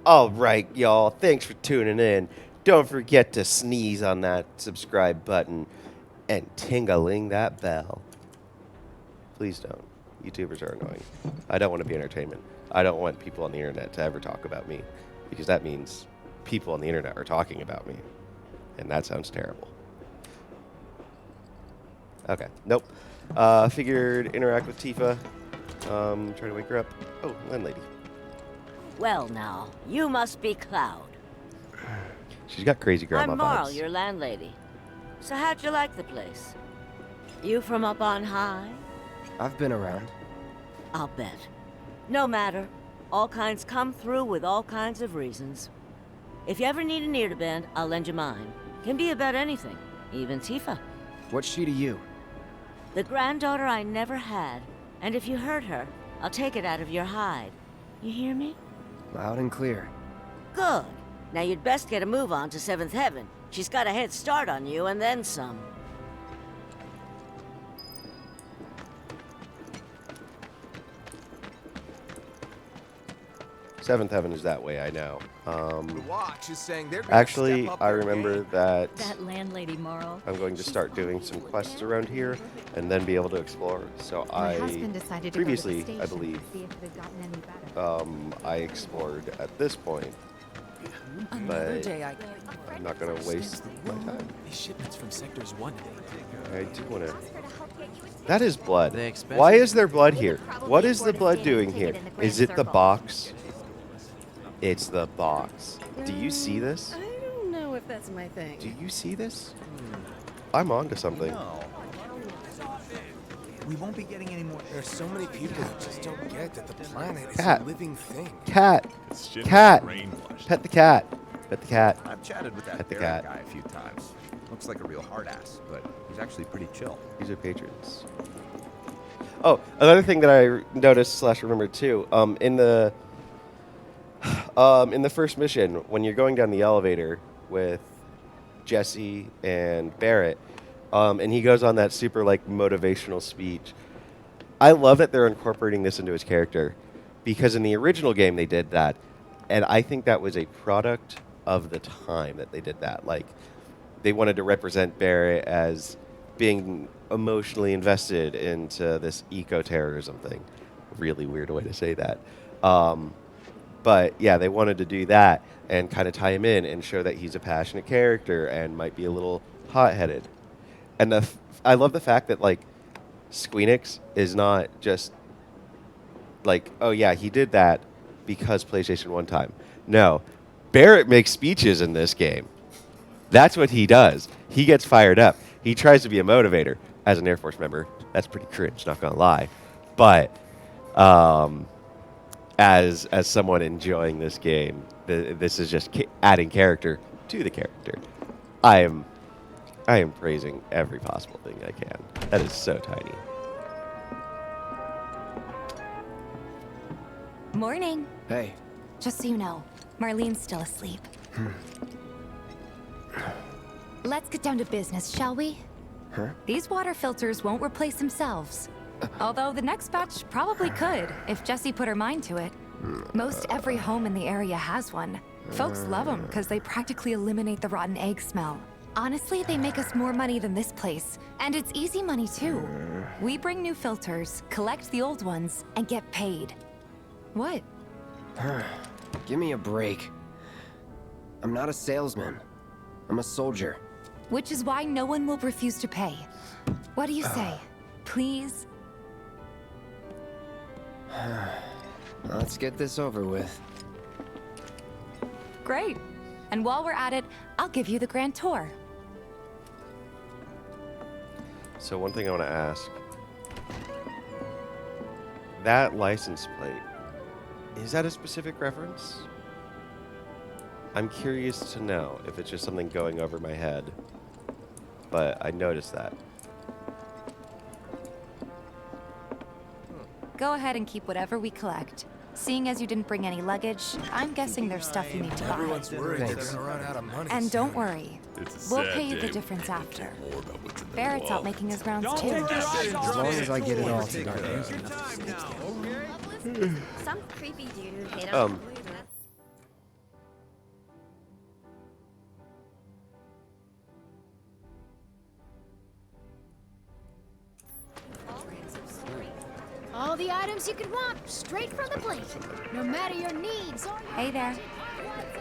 All right, y'all. Thanks for tuning in. Don't forget to sneeze on that subscribe button and ting-a-ling that bell. Please don't. YouTubers are annoying. I don't want to be entertainment. I don't want people on the internet to ever talk about me because that means people on the internet are talking about me. And that sounds terrible. Okay. Nope. Figured interact with Tifa. Try to wake her up. Oh, landlady. Well now, you must be Cloud. She's got crazy grandma I'm Marl, vibes. your landlady. So how'd you like the place? You from up on high? I've been around. I'll bet. No matter. All kinds come through with all kinds of reasons. If you ever need an ear to bend, I'll lend you mine. Can be about anything, even Tifa. What's she to you? The granddaughter I never had. And if you hurt her, I'll take it out of your hide. You hear me? Loud and clear. Good. Now you'd best get a move on to 7th Heaven. She's got a head start on you and then some. Seventh Heaven is that way, I know. The watch is saying they're gonna Actually, step up I their remember game. that That landlady, Marl. I'm going to start doing some quests around here and then be able to explore. So My husband decided to previously, go to the I station believe, to see if it had gotten any better. I explored at this point, Another but day I'm not going to waste my time. These shipments from sectors 1. I do want to. That is blood. They expensive? Why is there blood here? What is the blood doing here? Is it the box? It's the box. Do you see this? I don't know if that's my thing. Do you see this? I'm onto something. No. We won't be getting any more. There's so many people who just don't get that the planet is Cat. a living thing. Cat. Cat. Pet the cat. Pet the cat. I've chatted with Pet that the Barrett cat. guy a few times. Looks like a real hard ass, but he's actually pretty chill. These are patrons. Oh, another thing that I noticed / remembered too. In the first mission, when you're going down the elevator with Jesse and Barrett, and he goes on that super like motivational speech. I love that they're incorporating this into his character, because in the original game they did that, and I think that was a product of the time that they did that. Like, they wanted to represent Barrett as being emotionally invested into this eco-terrorism thing. Really weird way to say that. But yeah, they wanted to do that and kind of tie him in and show that he's a passionate character and might be a little hot-headed. And I love the fact that like Squeenix is not just like, oh yeah, he did that because PlayStation 1 time. No, Barrett makes speeches in this game. That's what he does. He gets fired up. He tries to be a motivator as an Air Force member. That's pretty cringe, not gonna lie. But as someone enjoying this game, this is just adding character to the character. I am praising every possible thing I can. That is so tiny. Morning. Hey. Just so you know, Marlene's still asleep. Let's get down to business, shall we? Huh? These water filters won't replace themselves. Although the next batch probably could, if Jessie put her mind to it. Most every home in the area has one. Folks love them because they practically eliminate the rotten egg smell. Honestly, they make us more money than this place. And it's easy money, too. We bring new filters, collect the old ones, and get paid. What? Give me a break. I'm not a salesman. I'm a soldier. Which is why no one will refuse to pay. What do you say? Please? Let's get this over with. Great. And while we're at it, I'll give you the grand tour. So one thing I want to ask. That license plate, is that a specific reference? I'm curious to know if it's just something going over my head. But I noticed that. Go ahead and keep whatever we collect. Seeing as you didn't bring any luggage, I'm guessing there's stuff you need to buy. Everyone's worried they're Thanks. gonna run out of money. And don't soon. worry, we'll pay you the difference after. Barrett's out making his rounds too. As long as I get it all together. Some creepy dude who hit on items you could want, straight from the plate. No matter your needs. Hey there.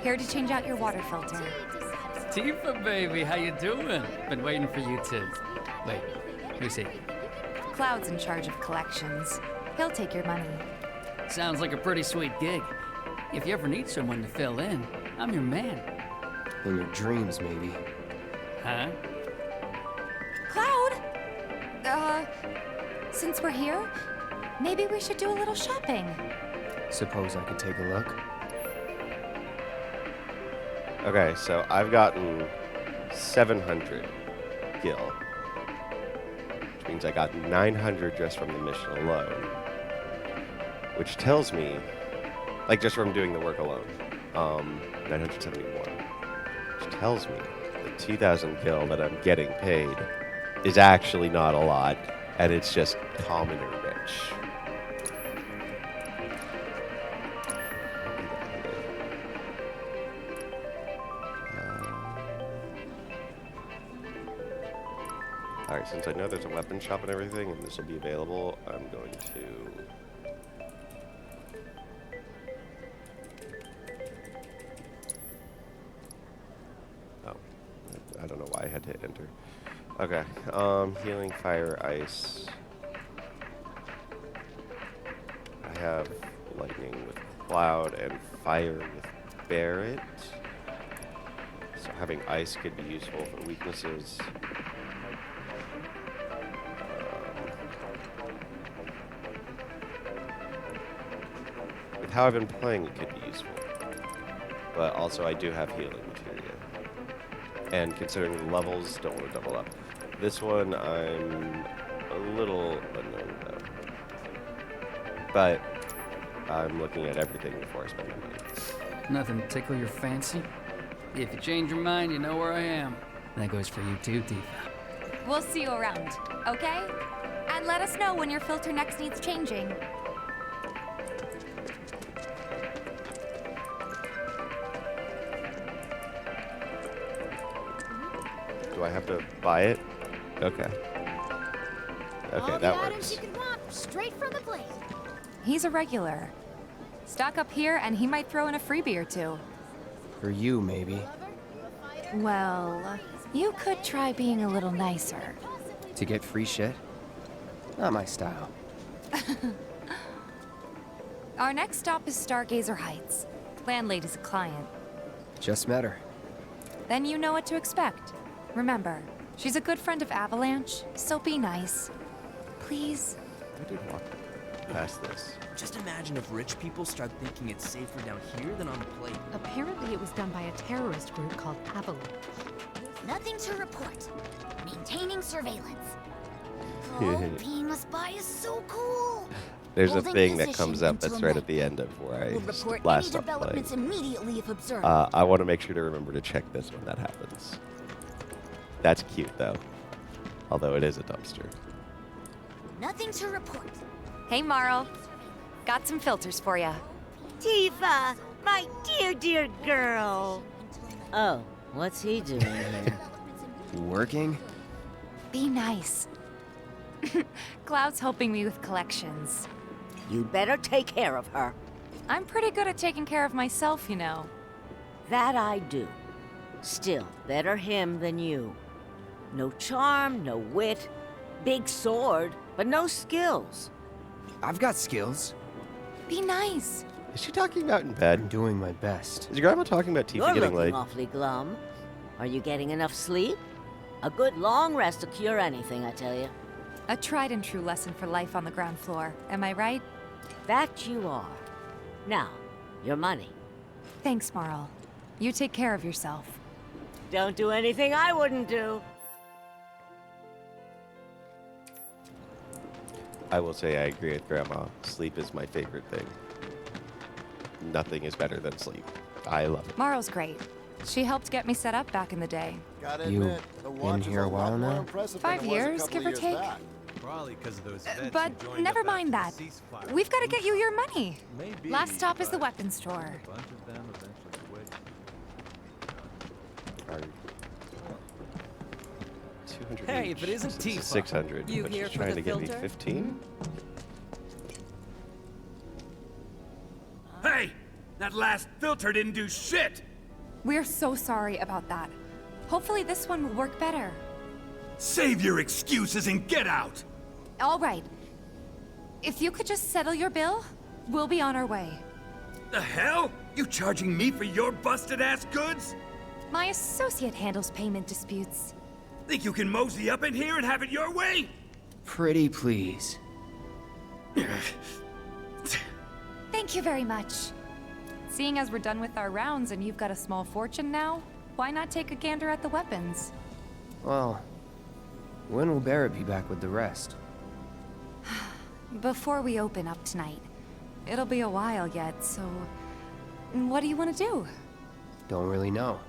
Here to change out your water filter. Tifa, baby, how you doing? Been waiting for you to... Wait, who's he? Cloud's in charge of collections. He'll take your money. Sounds like a pretty sweet gig. If you ever need someone to fill in, I'm your man. In your dreams, maybe. Huh? Cloud! Since we're here, maybe we should do a little shopping. Suppose I could take a look? Okay, so I've gotten 700 gil, which means I got 900 just from the mission alone, which tells me, like just from doing the work alone, 971, which tells me the 2,000 gil that I'm getting paid is actually not a lot, and it's just commoner rich. Alright, since I know there's a weapon shop and everything, and this will be available, I'm going to... Oh, I don't know why I had to hit enter. Okay, healing, fire, ice. I have lightning with Cloud and fire with Barret. So having ice could be useful for weaknesses. With how I've been playing, it could be useful. But also, I do have healing materia. And considering the levels, don't want to double up. This one, I'm a little unknown about. But I'm looking at everything before I spend my money. Nothing to tickle your fancy? If you change your mind, you know where I am. And that goes for you too, Tifa. We'll see you around, okay? And let us know when your filter next needs changing. Do I have to buy it? Okay. Okay, All that the items works. you could want, straight from the plate. He's a regular. Stock up here and he might throw in a freebie or two. For you, maybe. Well, you could try being a little nicer. To get free shit? Not my style. Our next stop is Stargazer Heights. Landlady's a client. Just met her. Then you know what to expect. Remember, she's a good friend of Avalanche, so be nice. Please? I did walk past this. Just imagine if rich people start thinking it's safer down here than on the plate. Apparently it was done by a terrorist group called Avalanche. Nothing to report. Maintaining surveillance. Oh, being a spy is so cool. There's a Holding thing that position comes up until that's right at night. the end of where I We'll report last any stopped playing. developments immediately if observed. I want to make sure to remember to check this when that happens. That's cute, though. Although it is a dumpster. Nothing to report. Hey, Marl. Got some filters for ya. Tifa, my dear, dear girl. Oh, what's he doing here? Working? Be nice. Cloud's helping me with collections. You'd better take care of her. I'm pretty good at taking care of myself, you know. That I do. Still, better him than you. No charm, no wit. Big sword, but no skills. I've got skills. Be nice. Is she talking about in I'm bed? doing my best. Is your grandma talking about Tifa You're getting looking laid? awfully glum. Are you getting enough sleep? A good long rest will cure anything, I tell you. A tried and true lesson for life on the ground floor. Am I right? That you are. Now, your money. Thanks, Marl. You take care of yourself. Don't do anything I wouldn't do. I will say I agree with Grandma. Sleep is my favorite thing. Nothing is better than sleep. I love it. Marl's great. She helped get me set up back in the day. You been here a while now? 5 years, give or take. Probably because of those vets But who joined never up mind that. after the ceasefire. We've got to get you your money. Maybe, Last stop is the but weapons store. a bunch of them eventually quit. Are 200 Hey, if it each. isn't This is Tifa. 600. You but here she's for trying the to get me filter? 15? That last filter didn't do shit! We're so sorry about that. Hopefully this one will work better. Save your excuses and get out! All right. If you could just settle your bill, we'll be on our way. The hell? You charging me for your busted-ass goods? My associate handles payment disputes. Think you can mosey up in here and have it your way? Pretty please. Thank you very much. Seeing as we're done with our rounds and you've got a small fortune now, why not take a gander at the weapons? Well, when will Barrett be back with the rest? Before we open up tonight. It'll be a while yet, so... What do you want to do? Don't really know.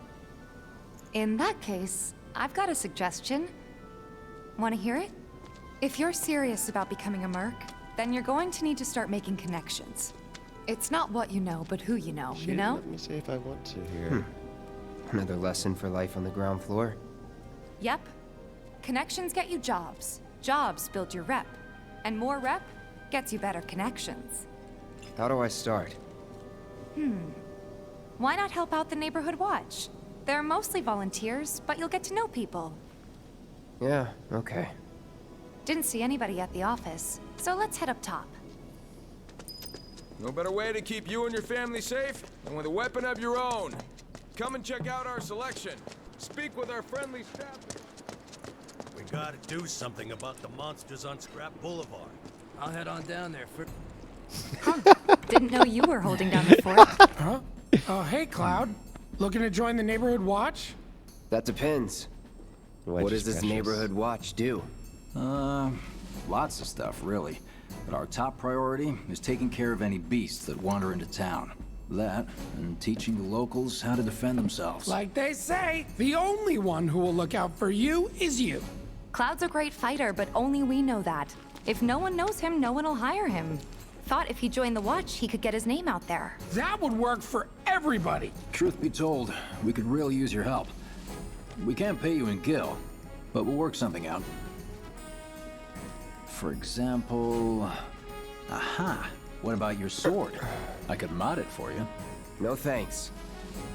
In that case, I've got a suggestion. Want to hear it? If you're serious about becoming a merc, then you're going to need to start making connections. It's not what you know, but who you know, you know? Let me see if I want to here. Another lesson for life on the ground floor. Yep. Connections get you jobs. Jobs build your rep. And more rep gets you better connections. How do I start? Why not help out the neighborhood watch? They're mostly volunteers, but you'll get to know people. Yeah, okay. Didn't see anybody at the office, so let's head up top. No better way to keep you and your family safe than with a weapon of your own. Come and check out our selection. Speak with our friendly staff. We gotta do something about the monsters on Scrap Boulevard. I'll head on down there for... Didn't know you were holding down the fort. Huh? Oh, hey, Cloud. Looking to join the neighborhood watch? That depends. What does this precious. neighborhood watch do? Lots of stuff, really. But our top priority is taking care of any beasts that wander into town. That, and teaching the locals how to defend themselves. Like they say, the only one who will look out for you is you. Cloud's a great fighter, but only we know that. If no one knows him, no one will hire him. Thought if he joined the watch, he could get his name out there. That would work for everybody. Truth be told, we could really use your help. We can't pay you in gil, but we'll work something out. For example... Aha! What about your sword? I could mod it for you. No thanks.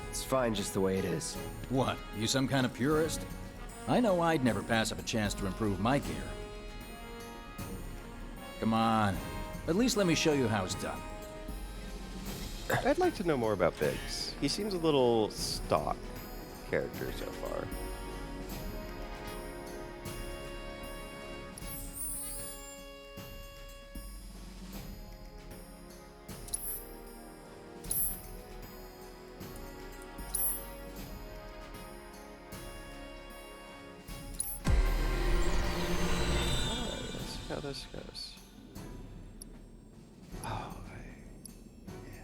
It's fine just the way it is. What, you some kind of purist? I know I'd never pass up a chance to improve my gear. Come on. At least let me show you how it's done. I'd like to know more about Biggs. He seems a little stock character so far. Let's see how this goes. Oh, yeah.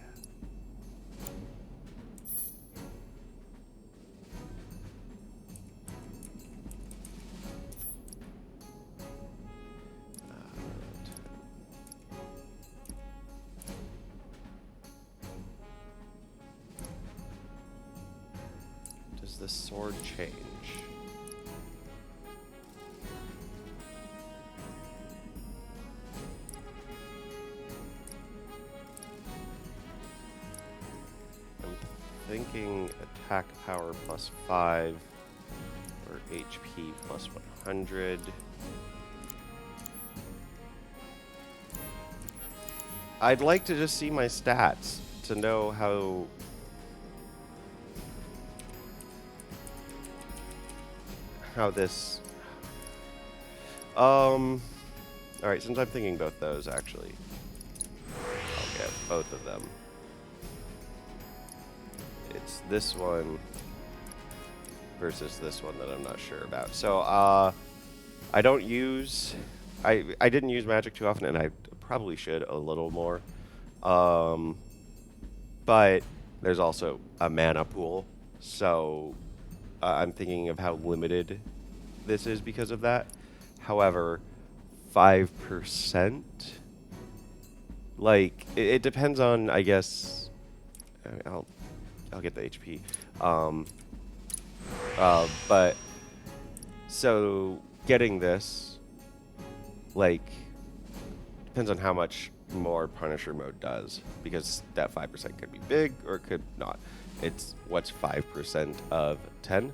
Does the sword change? I'm thinking attack power +5 or HP +100. I'd like to just see my stats to know how this all right, since I'm thinking both those actually, I'll get both of them. It's this one versus this one that I'm not sure about. So I don't use I didn't use magic too often, and I probably should a little more. But there's also a mana pool, so I'm thinking of how limited this is because of that. However, 5%, like it depends on, I guess. I'll get the HP. But so getting this, like, depends on how much more Punisher mode does, because that 5% could be big or it could not. It's what's 5% of 10?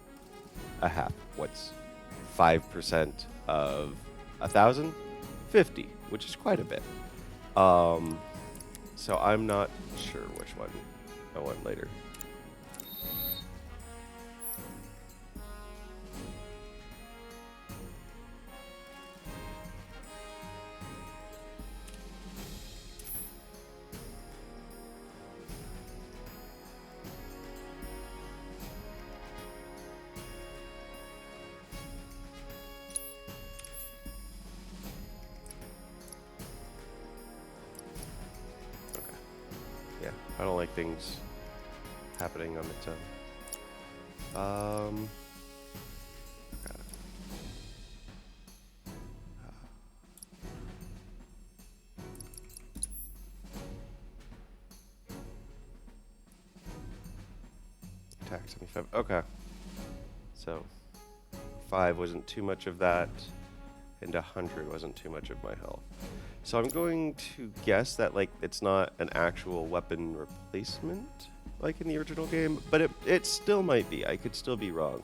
A half. What's 5% of 1,000? 50, which is quite a bit. So I'm not sure which one I want later. I don't like things happening on its own. Okay. Attack 75. Okay. So 5 wasn't too much of that, and 100 wasn't too much of my health. So I'm going to guess that like it's not an actual weapon replacement like in the original game, but it still might be. I could still be wrong.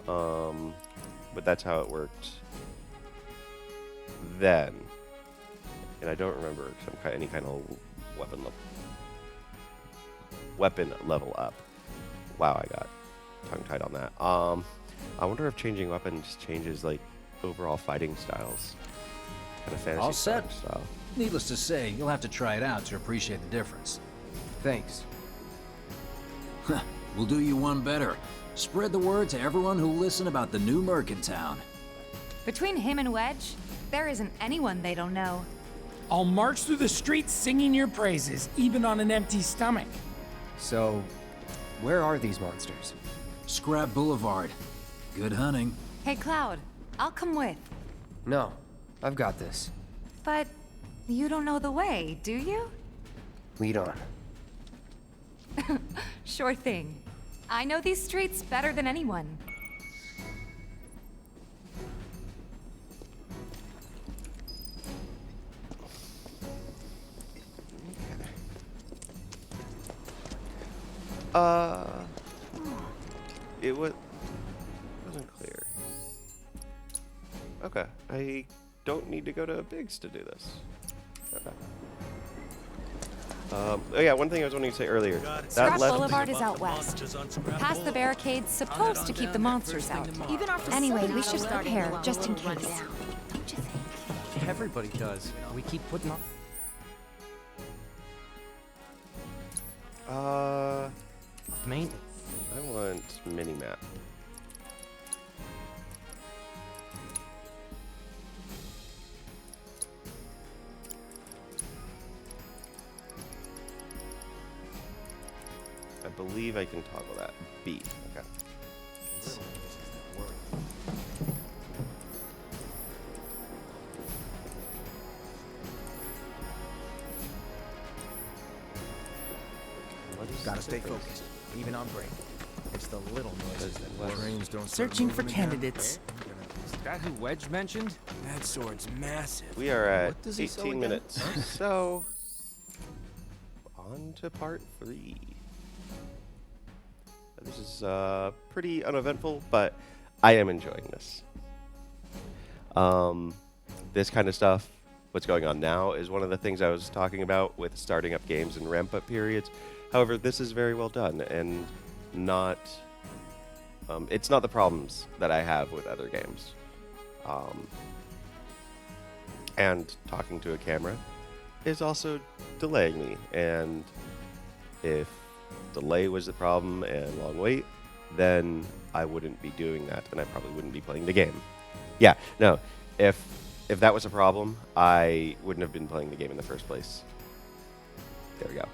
But that's how it worked then. And I don't remember any kind of weapon level up. Wow, I got tongue-tied on that. I wonder if changing weapons changes like overall fighting styles. Kind of fantasy All set. style. Needless to say, you'll have to try it out to appreciate the difference. Thanks. We'll do you one better. Spread the word to everyone who'll listen about the new merc in town. Between him and Wedge, there isn't anyone they don't know. I'll march through the streets singing your praises, even on an empty stomach. So, where are these monsters? Scrap Boulevard. Good hunting. Hey, Cloud, I'll come with. No, I've got this. But you don't know the way, do you? Lead on. Sure thing. I know these streets better than anyone. It wasn't clear. Okay, I don't need to go to Biggs to do this. Okay. Oh yeah, one thing I was wanting to say earlier. Scrap Boulevard is out west. Past the barricades, supposed to keep the monsters out. Anyway, we should prepare, just in case. Don't you think? Everybody does. We keep putting on. Maintenance. I want mini-map. I believe I can toggle that. B. Okay. Gotta stay focused, even on break. It's the little noises that Brains don't start Searching for moving again. candidates. Is that who Wedge mentioned? That sword's massive. We are at What does he sell 18 again? minutes. So, on to part 3. This is pretty uneventful, but I am enjoying this. This kind of stuff, what's going on now, is one of the things I was talking about with starting up games and ramp-up periods. However, this is very well done, and not... it's not the problems that I have with other games. And talking to a camera is also delaying me, and if delay was the problem and long wait, then I wouldn't be doing that, and I probably wouldn't be playing the game. Yeah, no, if that was a problem, I wouldn't have been playing the game in the first place. There we go.